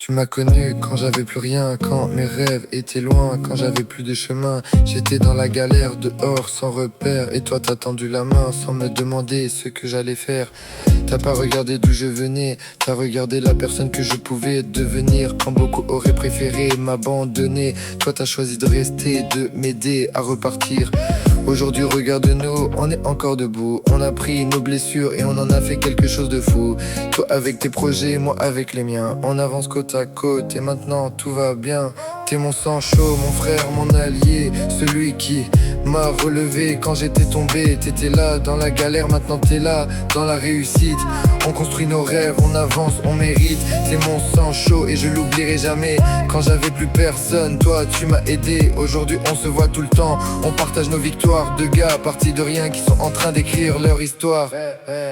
Tu m'as connu quand j'avais plus rien, quand mes rêves étaient loin, quand j'avais plus de chemin. J'étais dans la galère dehors sans repère, et toi t'as tendu la main sans me demander ce que j'allais faire. T'as pas regardé d'où je venais, t'as regardé la personne que je pouvais devenir. Quand beaucoup auraient préféré m'abandonner, toi t'as choisi de rester, de m'aider à repartir. Aujourd'hui regarde-nous, on est encore debout. On a pris nos blessures et on en a fait quelque chose de fou. Toi avec tes projets, moi avec les miens. On avance côte à côte et maintenant tout va bien. T'es mon sang chaud, mon frère, mon allié, celui qui m'a relevé quand j'étais tombé. T'étais là dans la galère, maintenant t'es là dans la réussite. On construit nos rêves, on avance, on mérite. T'es mon sang chaud et je l'oublierai jamais. Quand j'avais plus personne, toi tu m'as aidé. Aujourd'hui on se voit tout le temps, on partage nos victoires. Deux gars partis de rien qui sont en train d'écrire leur histoire.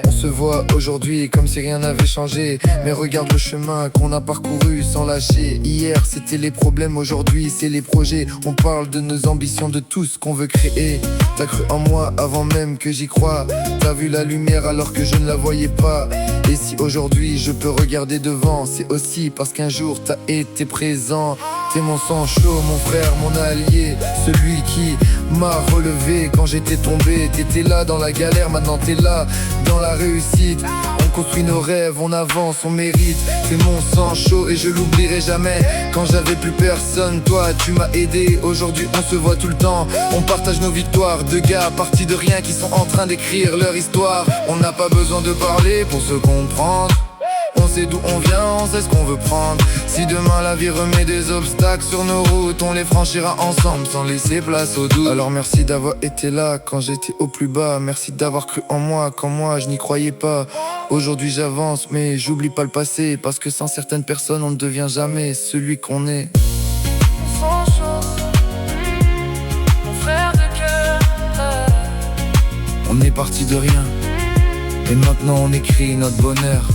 On se voit aujourd'hui comme si rien n'avait changé. Mais regarde le chemin qu'on a parcouru sans lâcher. Hier c'était les problèmes, aujourd'hui c'est les projets. On parle de nos ambitions, de tout ce qu'on veut créer. T'as cru en moi avant même que j'y croie. T'as vu la lumière alors que je ne la voyais pas. Et si aujourd'hui je peux regarder devant, c'est aussi parce qu'un jour t'as été présent. T'es mon sang chaud, mon frère, mon allié, celui qui m'a relevé quand j'étais tombé. T'étais là dans la galère, maintenant t'es là dans la réussite. On construit nos rêves, on avance, on mérite. C'est mon sang chaud et je l'oublierai jamais. Quand j'avais plus personne, toi tu m'as aidé. Aujourd'hui on se voit tout le temps, on partage nos victoires. Deux gars partis de rien qui sont en train d'écrire leur histoire. On n'a pas besoin de parler pour se comprendre. On sait d'où on vient, on sait ce qu'on veut prendre. Si demain la vie remet des obstacles sur nos routes, on les franchira ensemble sans laisser place au doute. Alors merci d'avoir été là quand j'étais au plus bas. Merci d'avoir cru en moi quand moi je n'y croyais pas. Aujourd'hui j'avance mais j'oublie pas le passé, parce que sans certaines personnes on ne devient jamais celui qu'on est. Mon sang chaud, mon frère de cœur. On est parti de rien et maintenant on écrit notre bonheur.